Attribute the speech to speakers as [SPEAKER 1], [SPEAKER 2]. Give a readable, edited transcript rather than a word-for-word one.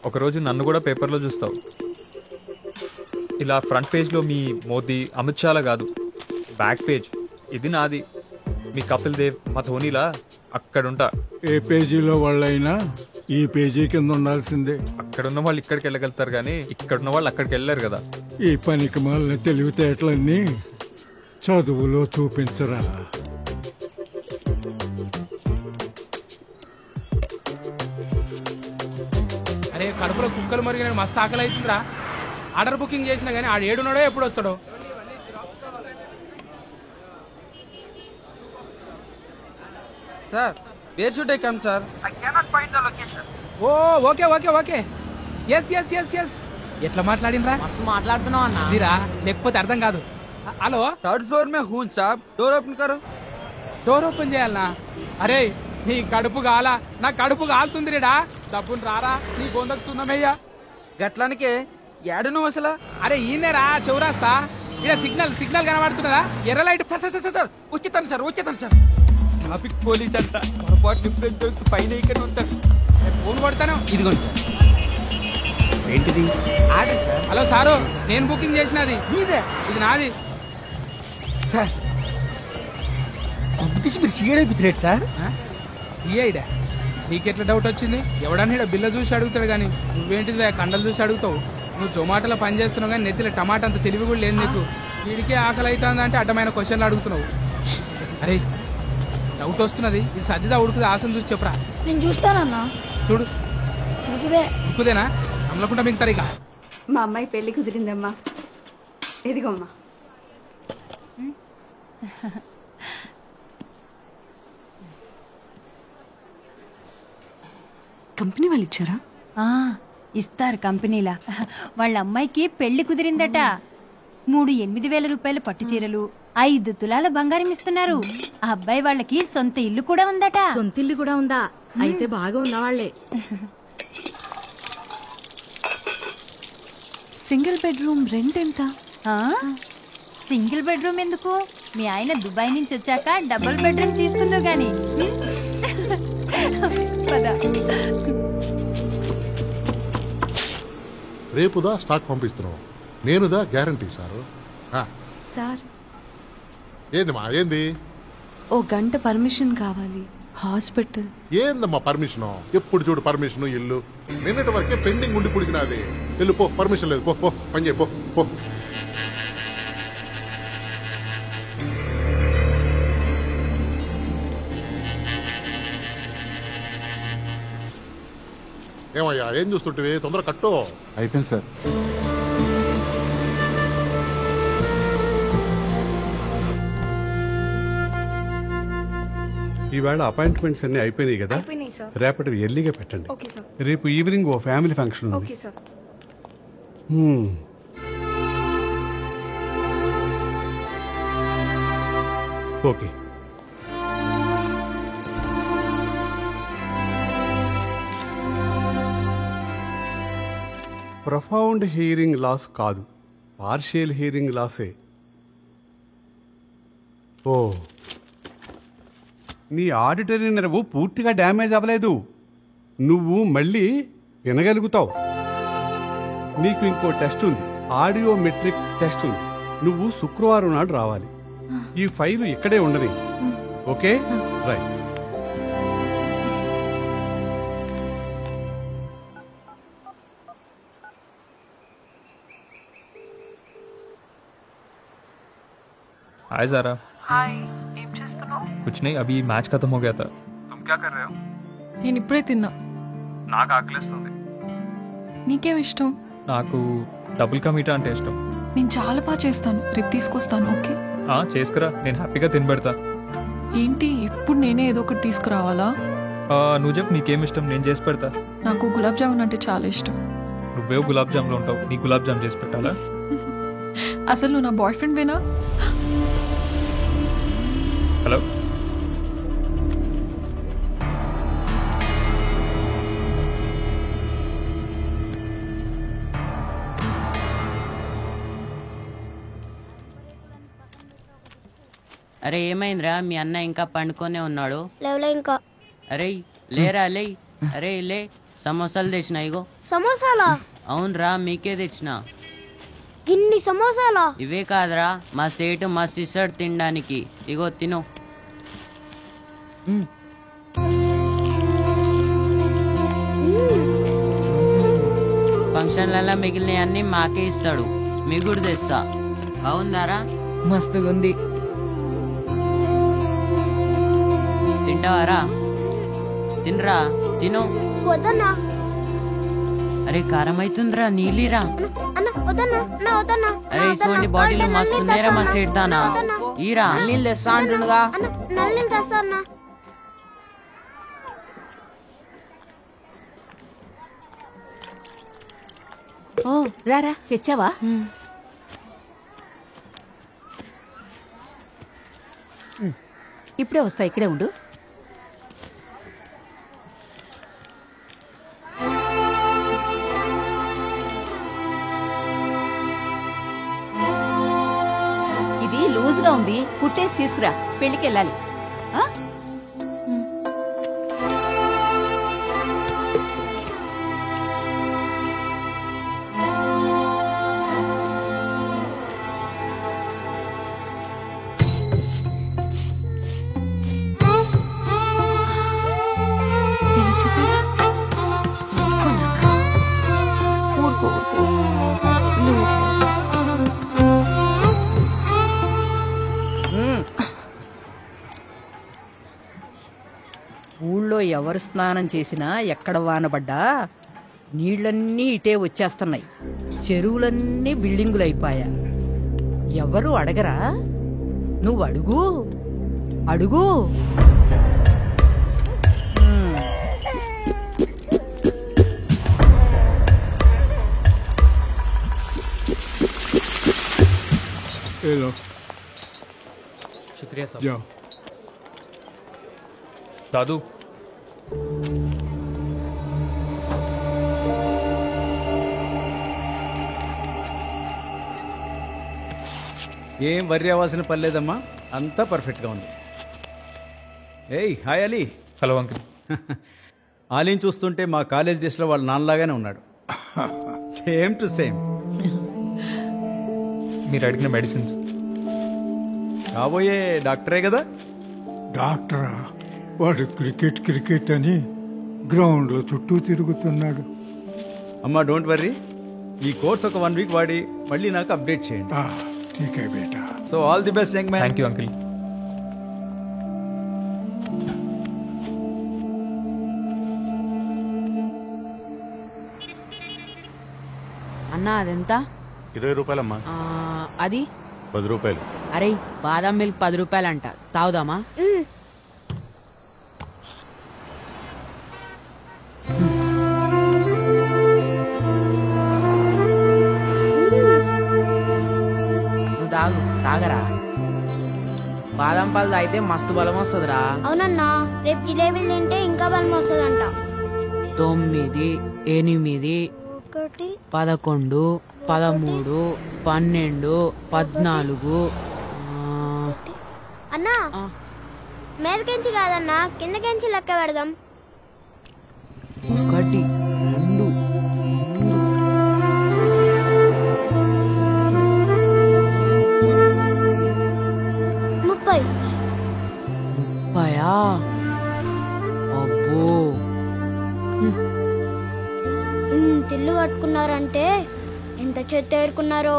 [SPEAKER 1] ఒకరోజు నన్ను కూడా పేపర్లో చూస్తావు. ఇలా ఫ్రంట్ పేజ్లో మీ మోదీ అమిత్ షాలా కాదు, బ్యాక్ పేజ్ ఇది నాది, మీ కపిల్ దేవ్ మా ధోనీలా అక్కడుంటా.
[SPEAKER 2] ఏ పేజీలో వాళ్ళైనా ఈ పేజీ కింద ఉండాల్సిందే.
[SPEAKER 1] అక్కడున్న వాళ్ళు ఇక్కడికి వెళ్ళగలుగుతారు కానీ ఇక్కడున్న వాళ్ళు అక్కడికి వెళ్ళారు కదా.
[SPEAKER 2] ఈ పనికి మాలిన తెలివితేటలన్నీ చదువులో చూపించరా.
[SPEAKER 3] అరే కడుపులో కుక్కలు మరిగి నేను మస్తు ఆకలి అవుతుందిరా. ఆర్డర్ బుకింగ్ చేసినా కానీ ఆడు ఏడున్నాడో ఎప్పుడు వస్తాడో.
[SPEAKER 4] Sir where should I come sir?
[SPEAKER 3] Oh okay okay okay yes yes yes yes. ఎట్లా మాట్లాడినరా?
[SPEAKER 4] మస్తు మాట్లాడుతున్నావు అన్న.
[SPEAKER 3] ఇదిరా లేకపోతే అర్థం కాదు. హలో,
[SPEAKER 4] థర్డ్ ఫ్లోర్ మే హూన్ సాబ్, డోర్ ఓపెన్ కరో.
[SPEAKER 3] డోర్ ఓపెన్ చేయాలనా? అరే నీ కడుపు కాలా, నా కడుపు కాలుతుంది రేడా. డబ్బులు రారా నీ బొందకు సున్నమయ్యా.
[SPEAKER 4] గట్లానికే ఏడును అసలు.
[SPEAKER 3] అరే ఈయనేరా చౌరాస్తా. ఇక్కడ సిగ్నల్ సిగ్నల్ కనబడుతున్నదా? ఎర్ర light.
[SPEAKER 4] Sir sir sir sir వచ్చేతాను సార్, వచ్చేతాను సార్. ట్రాఫిక్ పోలీస్ అంట, పొరపాటు డిఫరెన్స్ పైన ఇక్కడ ఉంటారు.
[SPEAKER 3] ఫోన్ కొడతాను.
[SPEAKER 4] ఇదిగోండి సార్. ఏంటిది? Order sir.
[SPEAKER 3] హలో సారు, నేను బుకింగ్ చేసినది.
[SPEAKER 4] మీదే?
[SPEAKER 3] ఇది నాది
[SPEAKER 4] సార్. కాంపిటీషన్ మీరు సీఎడ్ అయిపోతురేట్ సార్.
[SPEAKER 3] సిఐడా? నీకెట్లా డౌట్ వచ్చింది? ఎవడన్నా బిల్ల చూసి అడుగుతాడు కానీ నువ్వేంటిది కండలు చూసి అడుగుతావు? నువ్వు జొమాటోలో పని చేస్తున్నావు కానీ నెత్తిలో టమాటా అంత తెలివి కూడా లేదు నీకు. వీడికే ఆకలి అవుతుంది అంటే అడ్డమైన క్వశ్చన్లు అడుగుతున్నావు. అరే డౌట్ వస్తున్నది, ఇది సర్దిదా ఉడుకుది ఆసన చూసి చెప్పరా.
[SPEAKER 5] నేను చూస్తానన్నా.
[SPEAKER 3] చూడు
[SPEAKER 5] ఉడుకుదే.
[SPEAKER 3] ఉడుకుదేనా? నమ్మలకుండా మిగతారు ఇక.
[SPEAKER 5] మా అమ్మాయి పెళ్లి కుదిరిందమ్మా. ఎదిగమ్మా. కంపెనీ వాళ్ళు ఇచ్చారా?
[SPEAKER 6] ఇస్తారు కంపెనీలా. వాళ్ళ అమ్మాయికి పెళ్లి కుదిరిందట. 3 8,000 రూపాయల పట్టు చీరలు, 5 తులాల బంగారం ఇస్తున్నారు. ఆ అబ్బాయి వాళ్ళకి సొంత ఇల్లు కూడా ఉందట.
[SPEAKER 5] సొంత ఇల్లు కూడా ఉందా? అయితే బాగా ఉన్నవాళ్లే. సింగిల్ బెడ్రూమ్ రెంట్ ఎంత?
[SPEAKER 6] సింగిల్ బెడ్రూమ్ ఎందుకు? మీ ఆయన దుబాయ్ నుంచి వచ్చాక డబుల్ బెడ్రూమ్ తీసుకుందో గాని.
[SPEAKER 7] రేపుదా స్టాక్ పంపిస్తున్నావు, నేనుదా గ్యారంటీ సారు.
[SPEAKER 5] సార్
[SPEAKER 7] ఏందమ్మా ఏంది?
[SPEAKER 5] ఓ గంట పర్మిషన్ కావాలి హాస్పిటల్.
[SPEAKER 7] ఏందమ్మా పర్మిషను? ఎప్పుడు చూడు పర్మిషన్ ఇల్లు. నిన్నటి వరకే పెండింగ్ ఉండి పుడిచినది. వెళ్ళు పో, పర్మిషన్ లేదు, పో పో పని చేయి, పో పో. ఏమయ్యా ఏం చూస్తుంటే తొందర కట్టు.
[SPEAKER 8] అయిపోయింది సార్.
[SPEAKER 9] ఈవేళ అపాయింట్మెంట్స్ అన్ని అయిపోయినాయి కదా? రేపటి ఎర్లీగా పెట్టండి. రేపు ఈవినింగ్ ఓ ఫ్యామిలీ ఫంక్షన్ ఉంది. ఓకే. ప్రొఫౌండ్ హియరింగ్ లాస్ కాదు, పార్షియల్ హియరింగ్ లాసే. ఓ, నీ ఆడిటరీ నెరవు పూర్తిగా డ్యామేజ్ అవ్వలేదు. నువ్వు మళ్ళీ వినగలుగుతావు. నీకు ఇంకో టెస్ట్ ఉంది, ఆడియోమెట్రిక్ టెస్ట్ ఉంది. నువ్వు శుక్రవారం నాడు రావాలి. ఈ ఫైలు ఇక్కడే ఉండని. Okay right.
[SPEAKER 1] Hi Zara.
[SPEAKER 10] Hi, ఏం చేస్తున్నావు?
[SPEAKER 1] कुछ नहीं, अभी मैच खत्म हो गया था। तुम क्या कर रहे हो?
[SPEAKER 10] నేను ఇప్పుడే తిన్నా.
[SPEAKER 1] నాకు ఆకలిస్తుంది.
[SPEAKER 10] నీకేం ఇష్టం?
[SPEAKER 1] నాకు డబుల్ కా మీఠా అంటే ఇష్టం.
[SPEAKER 10] నేను చాలా బాగా చేస్తాను, రేపు తీసుకొస్తాను. ఓకే
[SPEAKER 1] చేసుకురా, నేను హ్యాపీగా తినబెడతా.
[SPEAKER 10] ఏంటి ఇప్పుడు నేనే ఏదో ఒకటి తీసుకురావాలా?
[SPEAKER 1] నువ్వు చెప్పు నీకేం ఇష్టం, నేను చేసి పెడతా.
[SPEAKER 10] నాకు గులాబ్ జామున్ అంటే చాలా ఇష్టం.
[SPEAKER 1] నువ్వే గులాబ్ జామ్లో ఉంటావు, నీ గులాబ్ జామ్ చేసి పెట్టాలా?
[SPEAKER 10] అసలు నువ్వు నా బాయ్ ఫ్రెండ్ వేనా?
[SPEAKER 1] హలో,
[SPEAKER 11] అరే ఏమైందిరా, మీ అన్న ఇంకా పండుకొనే ఉన్నాడు?
[SPEAKER 12] లేవలే ఇంకా.
[SPEAKER 11] అరే లేరా లే. అరే లే, సమోసాలు తెచ్చిన ఇగో.
[SPEAKER 8] సమోసాలా?
[SPEAKER 11] అవునరా, మీకే తెచ్చిన.
[SPEAKER 8] ఇన్ని సమోసాలా?
[SPEAKER 11] ఇవే కాదురా, మా సేటు మస్తు ఇస్తాడు తినడానికి. ఇగో తిను. ఫంక్షన్లలో మిగిలిన అన్ని మాకే ఇస్తాడు. మిగుడు తెస్తా. బాగుందారా?
[SPEAKER 12] మస్తుగుంది.
[SPEAKER 11] తింటావారా? తినరా, తిను.
[SPEAKER 8] వద్దన్నా.
[SPEAKER 11] అరే కారం అవుతుందిరా, నీలిరా.
[SPEAKER 8] అన్న వద్దన్నా, నా వద్దన్నా.
[SPEAKER 11] అరే ఇటువంటి బాటిల్ మస్తున్నాయిరా మా సేట్ తానా. ఈరా
[SPEAKER 12] నీళ్ళు తెస్తా అంటుండగా.
[SPEAKER 8] అన్న నల్లిని తెస్తా అన్న.
[SPEAKER 12] ఓ రారా, తెచ్చావా? ఇప్పుడే వస్తా, ఇక్కడే ఉండు. ఇది లూజ్గా ఉంది, కుట్టేసి తీసుకురా, పెళ్లికి వెళ్ళాలి. ఆ? ఊళ్ళో ఎవరు స్నానం చేసినా, ఎక్కడ వానబడ్డా నీళ్ళన్నీ ఇటే వచ్చేస్తున్నాయి. చెరువులన్నీ బిల్డింగులు అయిపోయా. ఎవరు అడగరా? నువ్వు అడుగు, అడుగు.
[SPEAKER 1] शुक्रिया साहब.
[SPEAKER 2] जाओ.
[SPEAKER 1] दादू
[SPEAKER 13] ఏం వర్రీ అవ్వాల్సిన పని లేదమ్మా, అంతా పర్ఫెక్ట్గా ఉంది. ఏయ్ హాయ్ అలీ.
[SPEAKER 1] Hello uncle.
[SPEAKER 13] ఆలీని చూస్తుంటే మా కాలేజ్ డేస్లో వాళ్ళ నాన్నలాగానే ఉన్నాడు. Same to same.
[SPEAKER 1] మీరు అడిగిన మెడిసిన్స్.
[SPEAKER 13] కాబోయే డాక్టరే కదా?
[SPEAKER 2] డాక్టరా? వాడు క్రికెట్ క్రికెట్ అని గ్రౌండ్లో చుట్టూ తిరుగుతున్నాడు.
[SPEAKER 13] అమ్మా డోంట్ వర్రీ, ఈ కోర్స్ ఒక 1 వీక్ వాడి మళ్ళీ నాకు అప్డేట్ చేయండి.
[SPEAKER 2] ఠీక్ హై బేటా.
[SPEAKER 13] So all the best young man.
[SPEAKER 1] Thank you uncle.
[SPEAKER 12] అన్నా అదెంత?
[SPEAKER 7] 20 రూపాయలమ్మా.
[SPEAKER 12] అది
[SPEAKER 7] 10 రూపాయలు.
[SPEAKER 12] అరే బాదం మిల్క్ 10 రూపాయలంట, తాగుదామా? నువ్వు తాగు, తాగరా. బాదం పాలు తాగితే మస్తు బలం వస్తుందిరా.
[SPEAKER 8] అవునన్నా, రేపు జిలేబీలు తింటే ఇంకా బలం వస్తుందంట.
[SPEAKER 12] 9, 8, 11, 13, 12, 14.
[SPEAKER 8] అన్నా మీదకెంచి కాదన్నా, కిందకెంచి లెక్క పెడదాం.
[SPEAKER 12] 1, 2,
[SPEAKER 8] 30.
[SPEAKER 12] 30. అబ్బో,
[SPEAKER 8] తిల్లు కట్టుకున్నారంటే ఎంత చెత్త ఏరుకున్నారో.